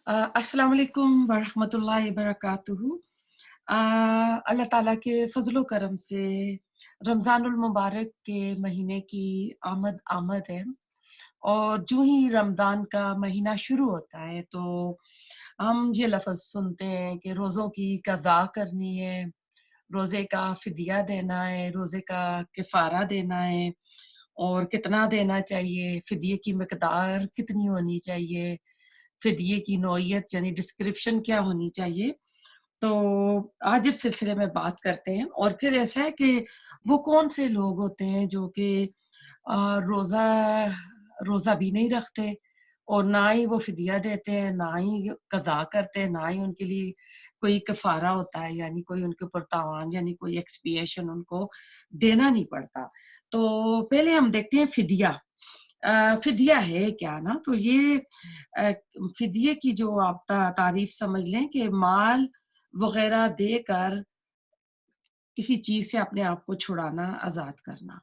अस्सलाम वालेकुम वरहमतुल्लाहि वबरकातुहू। अल्लाह ताला के फजलो करम से रमज़ानुल मुबारक के महीने की आमद आमद है। और जो ही रमज़ान का महीना शुरू होता है तो हम ये लफ्ज़ सुनते हैं कि रोज़ों की कज़ा करनी है, रोज़े का फ़िदिया देना है, रोज़े का कफ़ारा देना है और कितना देना चाहिए, फ़िदिये की मिक़दार कितनी होनी चाहिए, फ़िदिये की नौइयत यानी डिस्क्रिप्शन क्या होनी चाहिए। तो आज इस सिलसिले में बात करते हैं और फिर ऐसा है कि वो कौन से लोग होते हैं जो कि रोज़ा रोज़ा भी नहीं रखते और ना ही वो फ़िदिया देते हैं, ना ही कज़ा करते हैं, ना ही उनके लिए कोई कफ़ारा होता है, यानी कोई उनके ऊपर तावान यानी कोई एक्सपिएशन उनको देना नहीं पड़ता। तो पहले हम देखते हैं फ़िदिया। फ़िदिया है क्या ना? तो ये फ़िदिये की जो आप तारीफ़ समझ लें कि माल वग़ैरह देकर किसी चीज़ से अपने आप को छुड़ाना, आज़ाद करना।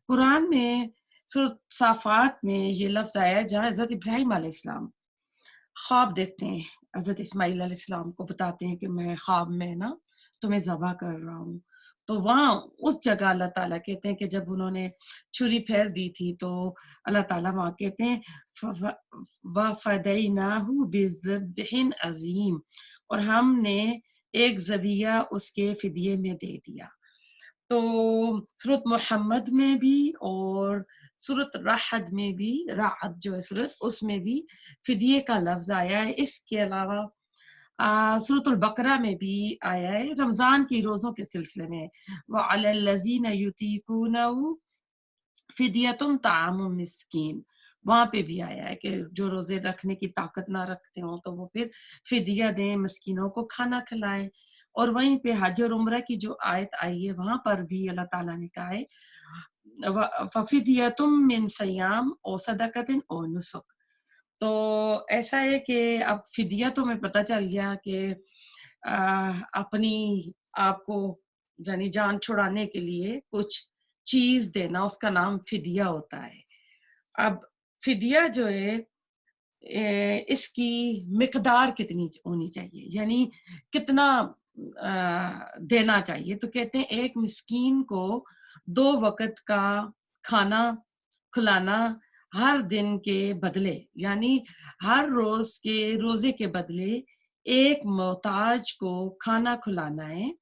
कुरान में सूरत साफ़ात में ये लफ्ज़ आया है जहाँ हज़रत इब्राहीम अलैहिस्सलाम ख्वाब देखते हैं। हज़रत इस्माईल अलैहिस्सलाम को बताते हैं कि मैं ख्वाब में ना तुम्हें ज़बह कर रहा हूँ। तो वहाँ उस जगह अल्लाह ताला कहते हैं कि जब उन्होंने छुरी फेर दी थी तो अल्लाह ताला वहाँ कहते हैं फ फ वफ़दैनाहु बिज़िब्हिन अज़ीम, और हमने एक ज़बिया उसके फ़िदिये में दे दिया। तो सूरत मोहम्मद में भी और सूरत राहत में भी, राहत जो है सूरत, उसमें भी फ़िदिये का लफ्ज़ आया है। इसके अलावा सूरतुल बकरा में भी आया है, रमज़ान के रोज़ों के सिलसिले में। व अलल्लज़ीना युतीकूनहु फ़िदियतुन ताअमु मिस्कीन, वहाँ पे भी आया है कि जो रोज़े रखने की ताकत ना रखते हों तो वो फिर फ़िदिया दें, मिस्कीनों को खाना खिलाएँ। और वहीं पे हज और उम्रा की जो आयत आई है वहाँ पर भी अल्लाह ताला ने कहा है व फ़फ़िदियतुम मिन सियाम औ सदक़तिन औ नुसुक। तो ऐसा है कि अब फ़िदिया तो हमें पता चल गया कि अपनी आपको यानी जान छुड़ाने के लिए कुछ चीज़ देना, उसका नाम फ़िदिया होता है। अब फ़िदिया जो है इसकी मिक़दार कितनी होनी चाहिए, यानी कितना देना चाहिए? तो कहते हैं एक मिस्कीन को 2 वक़्त का खाना खिलाना हर दिन के बदले, यानी हर रोज़ के रोज़े के बदले एक मोहताज को खाना खिलाना है।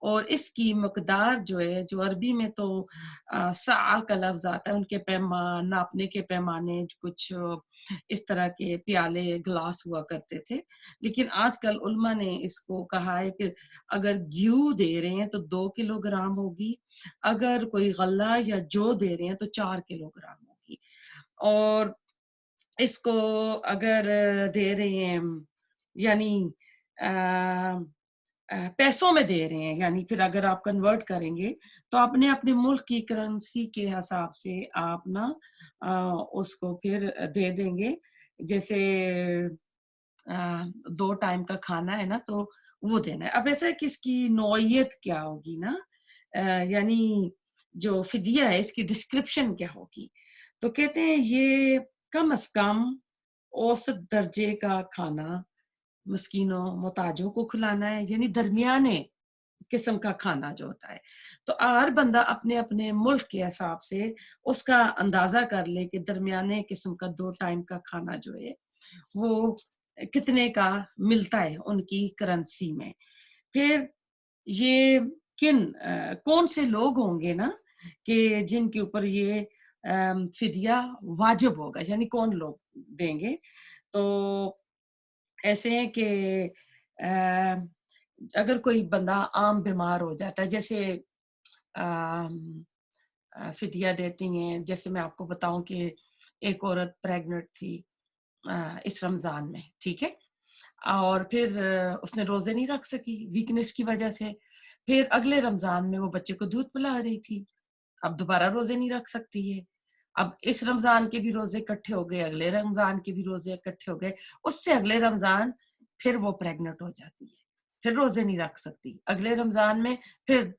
और इसकी मिक़दार जो है, जो अरबी में तो सा का लफ्ज़ आता है, उनके नापने के पैमाने कुछ इस तरह के प्याले, ग्लास हुआ करते थे। लेकिन आजकल उलमा ने इसको कहा है कि अगर घी दे रहे हैं तो 2 किलोग्राम होगी, अगर कोई गल्ला या जौ दे रहे हैं तो 4 किलोग्राम होगी। और इसको अगर दे रहे हैं यानी अ पैसों में दे रहे हैं, यानी फिर अगर आप कन्वर्ट करेंगे तो अपने-अपने मुल्क की करेंसी के हिसाब से आप ना अ, उसको फिर दे देंगे। जैसे 2 टाइम का खाना है ना तो वो देना है। अब ऐसा है कि इसकी नौइयत क्या होगी ना, यानी जो फ़िदिया है इसकी डिस्क्रिप्शन क्या होगी? तो कहते हैं ये कम से कम औसत दर्जे का खाना मिस्कीनों, मोहताजों को खिलाना है, यानी दरमियाने किस्म का खाना जो होता है। तो हर बंदा अपने-अपने मुल्क के हिसाब से उसका अंदाज़ा कर ले कि दरमियाने किस्म का 2 टाइम का खाना जो है, वो कितने का मिलता है उनकी करेंसी में। फिर ये कौन से लोग होंगे ना कि जिनके ऊपर ये फ़िदिया वाजिब होगा, यानी कौन लोग देंगे? तो ऐसे हैं कि अ, अगर कोई बंदा आम बीमार हो जाता है, जैसे अम, फ़िदिया देती हैं, जैसे मैं आपको बताऊँ कि एक औरत प्रेग्नेंट थी इस रमज़ान में, ठीक है? और फिर उसने रोज़े नहीं रख सकी वीकनेस की वज़ह से। फिर अगले रमज़ान में वो बच्चे को दूध पिला रही थी। अब दोबारा रोज़े नहीं रख सकती है। अब इस रमज़ान के भी रोज़े इकट्ठे हो गए, अगले रमज़ान के भी रोज़े इकट्ठे हो गए, उससे अगले रमज़ान फिर वो प्रेग्नेंट हो जाती है, फिर रोज़े नहीं रख सकती। अगले रमज़ान में फिर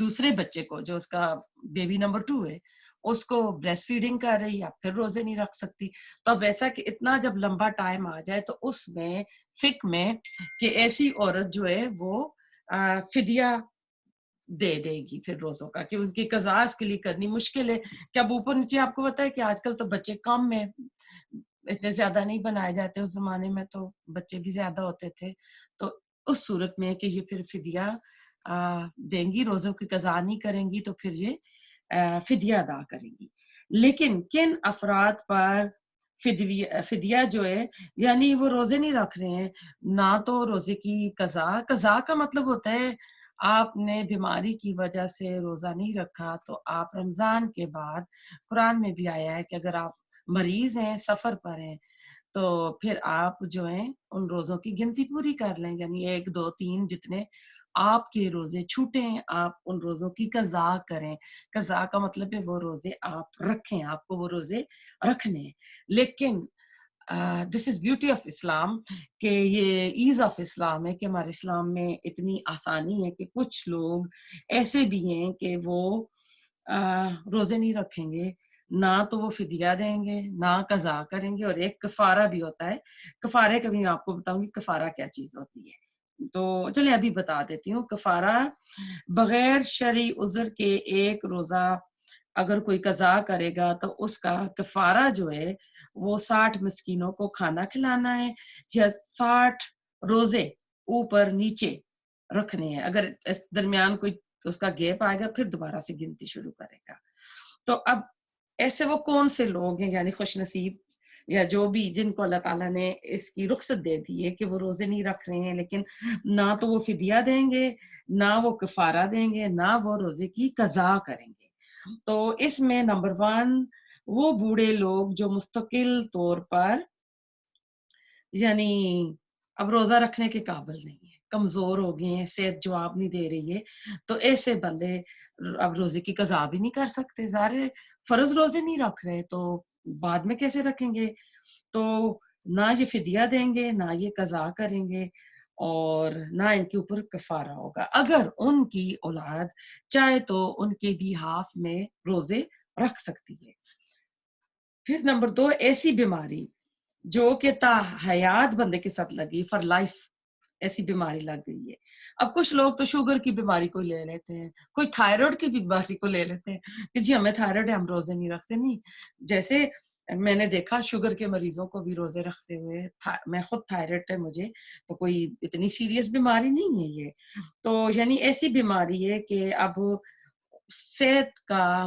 दूसरे बच्चे को, जो उसका बेबी नंबर 2 है, اس کو بریسٹ فیڈنگ کر رہی ہے، پھر روزے نہیں رکھ سکتی. تو اب ایسا کہ اتنا جب لمبا ٹائم آ جائے تو اس میں فقہ میں کہ ایسی عورت جو ہے وہ فدیہ دے دے گی پھر روزوں کا، کہ اس کی قضا اس کے لیے کرنی مشکل ہے. کہ اب اوپر نیچے آپ کو پتا ہے کہ آج کل تو بچے کم ہیں، اتنے زیادہ نہیں بنائے جاتے، اس زمانے میں تو بچے بھی زیادہ ہوتے تھے. تو اس صورت میں کہ یہ پھر فدیہ دیں گی، روزوں کی قضا نہیں کریں گی تو پھر یہ فدیہ ادا کریں گی. لیکن کن افراد پر فدیہ جو ہے، یعنی وہ روزے نہیں رکھ رہے ہیں، نہ تو روزے کی قضا کا مطلب ہوتا ہے آپ نے بیماری کی وجہ سے روزہ نہیں رکھا تو آپ رمضان کے بعد، قرآن میں بھی آیا ہے کہ اگر آپ مریض ہیں، سفر پر ہیں، تو پھر آپ جو ہیں ان روزوں کی گنتی پوری کر لیں، یعنی 1 2 3 جتنے آپ کے روزے چھوٹے ہیں آپ ان روزوں کی قضا کریں. قضا کا مطلب ہے وہ روزے آپ رکھیں، آپ کو وہ روزے رکھنے ہیں. لیکن دس از بیوٹی آف اسلام کہ یہ ایز آف اسلام ہے کہ ہمارے اسلام میں اتنی آسانی ہے کہ کچھ لوگ ایسے بھی ہیں کہ وہ روزے نہیں رکھیں گے، نہ تو وہ فدیہ دیں گے، نہ قضا کریں گے، اور ایک کفارہ بھی ہوتا ہے. کفارے کا بھی میں آپ کو بتاؤں گی کفارہ کیا چیز ہوتی ہے. تو چلیں ابھی بتا دیتی ہوں. کفارہ بغیر شرعی عذر کے ایک روزہ اگر کوئی قضا کرے گا تو اس کا کفارہ جو ہے وہ 60 مسکینوں کو کھانا کھلانا ہے، یا 60 روزے اوپر نیچے رکھنے ہیں. اگر اس درمیان کوئی اس کا گیپ آئے گا پھر دوبارہ سے گنتی شروع کرے گا. تو اب ایسے وہ کون سے لوگ ہیں، یعنی خوش نصیب یا جو بھی جن کو اللہ تعالیٰ نے اس کی رخصت دے دی ہے کہ وہ روزے نہیں رکھ رہے ہیں، لیکن نہ تو وہ فدیہ دیں گے، نہ وہ کفارہ دیں گے، نہ وہ روزے کی قضا کریں گے. تو اس میں نمبر 1 وہ بوڑھے لوگ جو مستقل طور پر یعنی اب روزہ رکھنے کے قابل نہیں ہے، کمزور ہو گئے ہیں، صحت جواب نہیں دے رہی ہے، تو ایسے بندے اب روزے کی قضا بھی نہیں کر سکتے. ظاہر فرض روزے نہیں رکھ رہے تو بعد میں کیسے رکھیں گے. تو نہ یہ فدیہ دیں گے، نہ یہ قضا کریں گے، اور نہ ان کے اوپر کفارہ ہوگا. اگر ان کی اولاد چاہے تو ان کے بھی ہاف میں روزے رکھ سکتی ہے. پھر نمبر 2 ایسی بیماری جو کہ تا حیات بندے کے ساتھ لگی فار لائف، ایسی بیماری لگ گئی ہے. اب کچھ لوگ تو شوگر کی بیماری کو لے لیتے ہیں، کوئی تھائرائیڈ کی بیماری کو لے لیتے ہیں کہ جی ہمیں تھائرائیڈ ہے ہم روزے نہیں رکھتے. نہیں، جیسے میں نے دیکھا شوگر کے مریضوں کو بھی روزے رکھتے ہوئے. میں خود تھائرائیڈ ہے مجھے، تو کوئی اتنی سیریس بیماری نہیں ہے یہ. تو یعنی ایسی بیماری ہے کہ اب صحت کا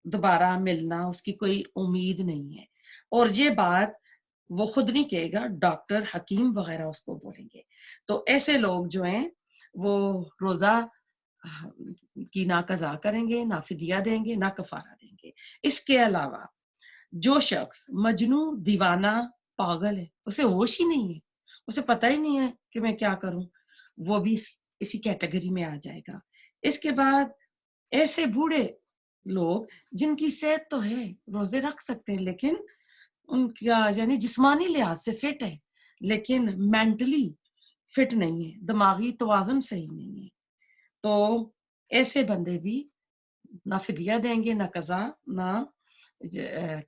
دوبارہ ملنا اس کی کوئی امید نہیں ہے. اور یہ بات وہ خود نہیں کہے گا، ڈاکٹر حکیم وغیرہ اس کو بولیں گے. تو ایسے لوگ جو ہیں وہ روزہ کی نہ قضا کریں گے، نہ فدیہ دیں گے، نہ کفارہ دیں گے. اس کے علاوہ جو شخص مجنو، دیوانہ، پاگل ہے، اسے ہوش ہی نہیں ہے، اسے پتہ ہی نہیں ہے کہ میں کیا کروں، وہ بھی اسی کیٹیگری میں آ جائے گا. اس کے بعد ایسے بوڑھے لوگ جن کی صحت تو ہے، روزے رکھ سکتے ہیں، لیکن ان کا یعنی جسمانی لحاظ سے فٹ ہے لیکن مینٹلی فٹ نہیں ہے، دماغی توازن صحیح نہیں ہے. تو ایسے بندے بھی نہ فدیہ دیں گے، نہ قضا، نہ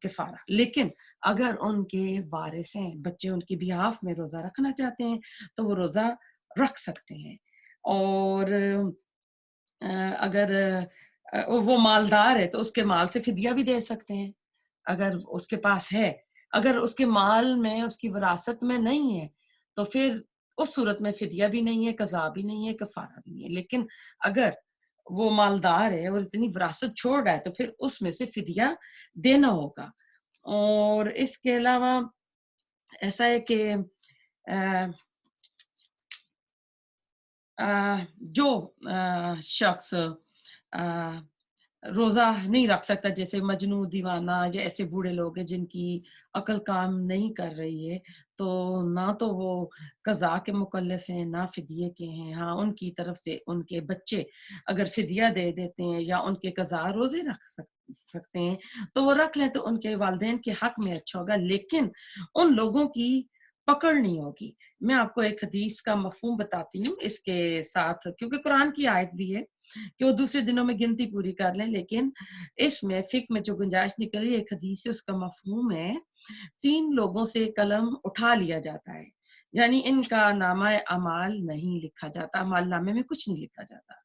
کفارہ. لیکن اگر ان کے وارث ہیں، بچے ان کی بیہاف میں روزہ رکھنا چاہتے ہیں تو وہ روزہ رکھ سکتے ہیں. اور اگر وہ مالدار ہے تو اس کے مال سے فدیہ بھی دے سکتے ہیں اگر اس کے پاس ہے. اگر اس کے مال میں، اس کی وراثت میں نہیں ہے تو پھر اس صورت میں فدیہ بھی نہیں ہے، قضا بھی نہیں ہے، کفارہ بھی نہیں ہے. لیکن اگر وہ مالدار ہے اور اتنی وراثت چھوڑ رہا ہے تو پھر اس میں سے فدیہ دینا ہوگا. اور اس کے علاوہ ایسا ہے کہ جو شخص روزہ نہیں رکھ سکتا، جیسے مجنو، دیوانہ یا ایسے بوڑھے لوگ ہیں جن کی عقل کام نہیں کر رہی ہے، تو نہ تو وہ قضا کے مکلف ہیں، نہ فدیے کے ہیں. ہاں ان کی طرف سے ان کے بچے اگر فدیہ دے دیتے ہیں یا ان کے قضا روزے رکھ سکتے ہیں تو وہ رکھ لیں، تو ان کے والدین کے حق میں اچھا ہوگا. لیکن ان لوگوں کی پکڑ نہیں ہوگی. میں آپ کو ایک حدیث کا مفہوم بتاتی ہوں اس کے ساتھ، کیونکہ قرآن کی آیت بھی ہے कि वो दूसरे दिनों में गिनती पूरी कर लें, लेकिन इसमें फ़िक़्ह में जो गुंजाइश निकली, एक हदीस से उसका मफ़हूम है, 3 लोगों से कलम उठा लिया जाता है, यानी इनका नामा अमाल नहीं लिखा जाता, अमाल नामे में कुछ नहीं लिखा जाता।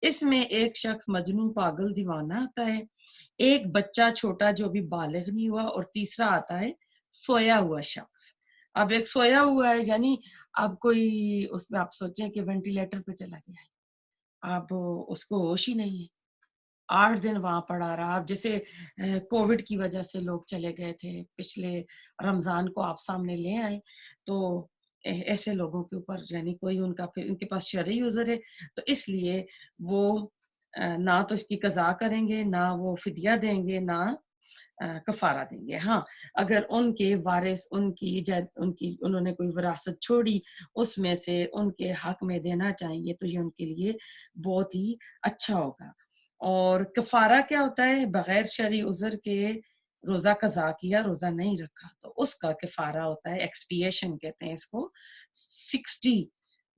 इसमें एक शख्स मजनून, पागल, दीवाना आता है, एक बच्चा छोटा जो अभी बालिग नहीं हुआ, और तीसरा आता है सोया हुआ शख्स। अब एक सोया हुआ है, यानी अब कोई उसमें आप सोचें कि वेंटिलेटर पे चला गया है, अब उसको होश ही नहीं है। 8 दिन वहाँ पड़ा रहा। अब जैसे कोविड की वजह से लोग चले गए थे, पिछले रमज़ान को आप सामने ले आए, तो ऐसे लोगों के ऊपर यानी कोई उनका फिर उनके पास शरई उज़र है, तो इसलिए वो ना तो इसकी कज़ा करेंगे, ना वो फ़िदिया देंगे, ना कफ़ारा देंगे। हाँ, अगर उनके वारिस उनकी उन्होंने कोई विरासत छोड़ी, उसमें से उनके हक़ में देना चाहेंगे, तो ये उनके लिए बहुत ही अच्छा होगा। और कफ़ारा क्या होता है? बग़ैर शरई उज़र के रोज़ा कज़ा किया, रोज़ा नहीं रखा, तो उसका कफ़ारा होता है, एक्सपिएशन कहते हैं इसको। 60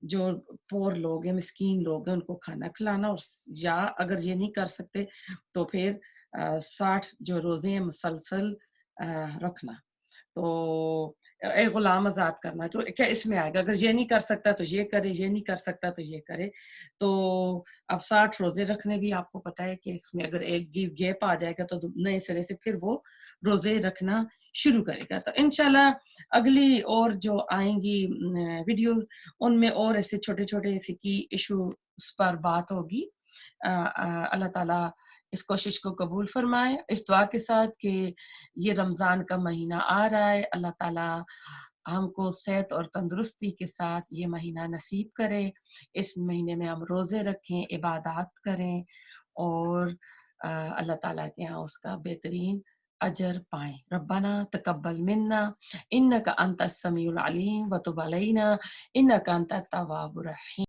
जो पुअर लोग हैं, मिस्कीन लोग हैं, उनको खाना खिलाना, और या अगर ये नहीं कर सकते, तो फिर 60 जो रोज़े हैं मुसलसल रखना। तो एक गुलाम आज़ाद करना, तो क्या इसमें आएगा? अगर ये नहीं कर सकता तो ये करे, ये नहीं कर सकता तो ये करे। तो अब 60 रोज़े रखने भी आपको पता है कि इसमें अगर एक गैप आ जाएगा, तो नए सिरे से फिर वो रोज़े रखना शुरू करेगा। तो इंशाल्लाह अगली और जो आएँगी वीडियोज़, उनमें और ऐसे छोटे-छोटे फ़िक़ही इश्यूज़ पर बात होगी। अल्लाह ताला इस कोशिश को कबूल फरमाए, इस दुआ के साथ कि ये रमज़ान का महीना आ रहा है, अल्लाह ताला हमको सेहत और तंदुरुस्ती के साथ ये महीना नसीब करे। इस महीने में हम रोज़े रखें, इबादत करें, और अल्लाह ताला के यहाँ उसका बेहतरीन अजर पाएँ। रब्बना तक़ब्बल मिन्ना इन्नका अंतस समीउल अलीम व तुब अलैना इन्नका अंतत तव्वाबुर रहीम।